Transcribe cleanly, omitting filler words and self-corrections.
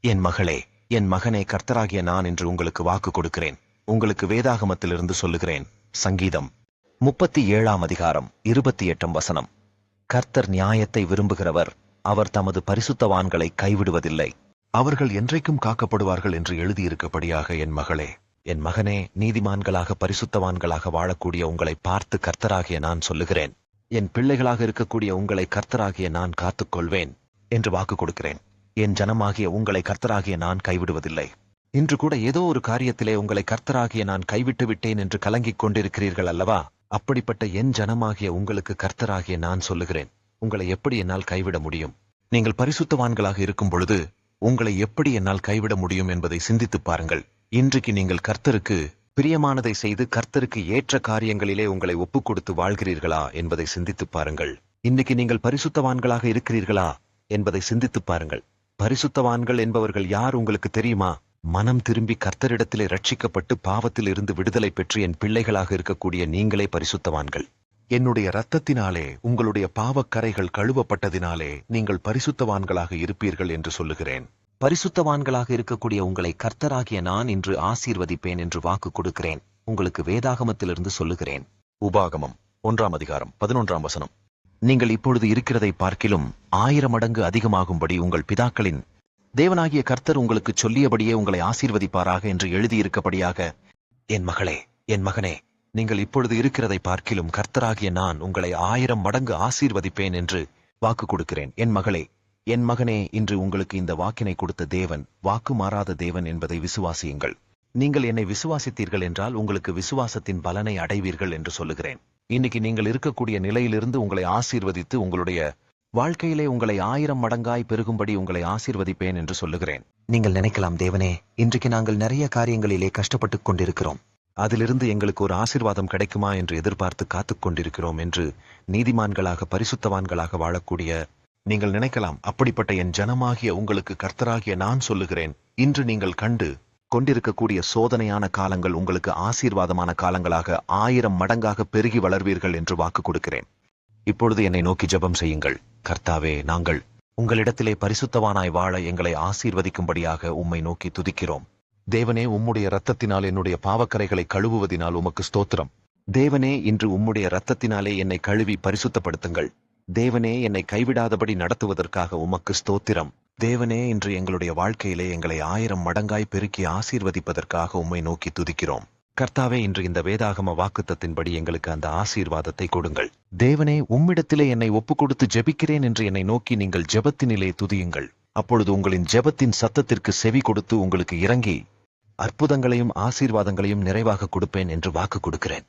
என் மகளே, என் மகனே, கர்த்தராகிய நான் என்று உங்களுக்கு வாக்கு கொடுக்கிறேன். உங்களுக்கு வேதாகமத்திலிருந்து சொல்லுகிறேன். சங்கீதம் 37 அதிகாரம் 28 வசனம். கர்த்தர் நியாயத்தை விரும்புகிறவர், அவர் தமது பரிசுத்தவான்களை கைவிடுவதில்லை. அவர்கள் என்றைக்கும் காக்கப்படுவார்கள் என்று எழுதியிருக்கபடியாக என் மகளே, என் மகனே, நீதிமான்களாக பரிசுத்தவான்களாக வாழக்கூடிய உங்களை பார்த்து கர்த்தராகிய நான் சொல்லுகிறேன். என் பிள்ளைகளாக இருக்கக்கூடிய உங்களை கர்த்தராகிய நான் காத்துக்கொள்வேன் என்று வாக்கு கொடுக்கிறேன். என் ஜனமாகிய உங்களை கர்த்தராகிய நான் கைவிடுவதில்லை. இன்று கூட ஏதோ ஒரு காரியத்திலே உங்களை கர்த்தராகிய நான் கைவிட்டு விட்டேன் என்று கலங்கிக் கொண்டிருக்கிறீர்கள் அல்லவா? அப்படிப்பட்ட என் ஜனமாகிய உங்களுக்கு கர்த்தராகிய நான் சொல்லுகிறேன், உங்களை எப்படி என்னால் கைவிட முடியும்? நீங்கள் பரிசுத்தவான்களாக இருக்கும் பொழுது உங்களை எப்படி என்னால் கைவிட முடியும் என்பதை சிந்தித்துப் பாருங்கள். இன்றைக்கு நீங்கள் கர்த்தருக்கு பிரியமானதை செய்து கர்த்தருக்கு ஏற்ற காரியங்களிலே உங்களை ஒப்புக் கொடுத்து வாழ்கிறீர்களா என்பதை சிந்தித்துப் பாருங்கள். இன்னைக்கு நீங்கள் பரிசுத்தவான்களாக இருக்கிறீர்களா என்பதை சிந்தித்துப் பாருங்கள். பரிசுத்தவான்கள் என்பவர்கள் யார் உங்களுக்கு தெரியுமா? மனம் திரும்பி கர்த்தரிடத்திலே ரட்சிக்கப்பட்டு பாவத்தில் இருந்து விடுதலை பெற்று என் பிள்ளைகளாக இருக்கக்கூடிய நீங்களே பரிசுத்தவான்கள். என்னுடைய இரத்தத்தினாலே உங்களுடைய பாவக்கரைகள் கழுவப்பட்டதினாலே நீங்கள் பரிசுத்தவான்களாக இருப்பீர்கள் என்று சொல்லுகிறேன். பரிசுத்தவான்களாக இருக்கக்கூடிய உங்களை கர்த்தராகிய நான் இன்று ஆசீர்வதிப்பேன் என்று வாக்கு கொடுக்கிறேன். உங்களுக்கு வேதாகமத்திலிருந்து சொல்லுகிறேன். உபாகமம் 1 அதிகாரம் 11 வசனம். நீங்கள் இப்பொழுது இருக்கிறதை பார்க்கிலும் 1000 மடங்கு அதிகமாகும்படி உங்கள் பிதாக்களின் தேவனாகிய கர்த்தர் உங்களுக்கு சொல்லியபடியே உங்களை ஆசீர்வதிப்பாராக என்று எழுதியிருக்கபடியாக என் மகளே, என் மகனே, நீங்கள் இப்பொழுது இருக்கிறதை பார்க்கிலும் கர்த்தராகிய நான் உங்களை 1000 மடங்கு ஆசீர்வதிப்பேன் என்று வாக்கு கொடுக்கிறேன். என் மகளே, என் மகனே, இன்று உங்களுக்கு இந்த வாக்கினை கொடுத்த தேவன் வாக்கு மாறாத தேவன் என்பதை விசுவாசியுங்கள். நீங்கள் என்னை விசுவாசித்தீர்கள் என்றால் உங்களுக்கு விசுவாசத்தின் பலனை அடைவீர்கள் என்று சொல்லுகிறேன். இன்னைக்கு நீங்கள் இருக்கக்கூடிய நிலையிலிருந்து உங்களை ஆசீர்வதித்து உங்களுடைய வாழ்க்கையிலே உங்களை 1000 மடங்காய் பெருகும்படி உங்களை ஆசீர்வதிப்பேன் என்று சொல்லுகிறேன். நீங்கள் நினைக்கலாம், தேவனே, இன்றைக்கு நாங்கள் நிறைய காரியங்களிலே கஷ்டப்பட்டுக் கொண்டிருக்கிறோம், அதிலிருந்து எங்களுக்கு ஒரு ஆசீர்வாதம் கிடைக்குமா என்று எதிர்பார்த்து காத்துக் கொண்டிருக்கிறோம் என்று நீதிமான்களாக பரிசுத்தவான்களாக வாழக்கூடிய நீங்கள் நினைக்கலாம். அப்படிப்பட்ட என் ஜனமாகிய உங்களுக்கு கர்த்தராகிய நான் சொல்லுகிறேன், இன்று நீங்கள் கண்டு கொண்டிருக்கக்கூடிய சோதனையான காலங்கள் உங்களுக்கு ஆசீர்வாதமான காலங்களாக 1000 மடங்காக பெருகி வளர்வீர்கள் என்று வாக்கு கொடுக்கிறேன். இப்பொழுது என்னை நோக்கி ஜெபம் செய்யுங்கள். கர்த்தாவே, நாங்கள் உங்களிடத்திலே பரிசுத்தவானாய் வாழ எங்களை ஆசீர்வதிக்கும்படியாக உம்மை நோக்கி துதிக்கிறோம். தேவனே, உம்முடைய இரத்தத்தினால் என்னுடைய பாவக்கரைகளை கழுவுவதினால் உமக்கு ஸ்தோத்திரம். தேவனே, இன்று உம்முடைய இரத்தத்தினாலே என்னை கழுவி பரிசுத்தப்படுத்துங்கள். தேவனே, என்னை கைவிடாதபடி நடத்துவதற்காக உமக்கு ஸ்தோத்திரம். தேவனே, இன்று எங்களுடைய வாழ்க்கையிலே எங்களை 1000 மடங்காய் பெருக்கி ஆசீர்வதிப்பதற்காக உம்மை நோக்கி துதிக்கிறோம். கர்த்தாவே, இன்று இந்த வேதாகம வாக்குத்தத்தின்படி எங்களுக்கு அந்த ஆசீர்வாதத்தை கொடுங்கள். தேவனே, உம்மிடத்திலே என்னை ஒப்புக் கொடுத்து ஜெபிக்கிறேன் என்று என்னை நோக்கி நீங்கள் ஜெபத்தினிலே துதியுங்கள். அப்பொழுது உங்களின் ஜெபத்தின் சத்தத்திற்கு செவி கொடுத்து உங்களுக்கு இறங்கி அற்புதங்களையும் ஆசீர்வாதங்களையும் நிறைவாக கொடுப்பேன் என்று வாக்கு கொடுக்கிறேன்.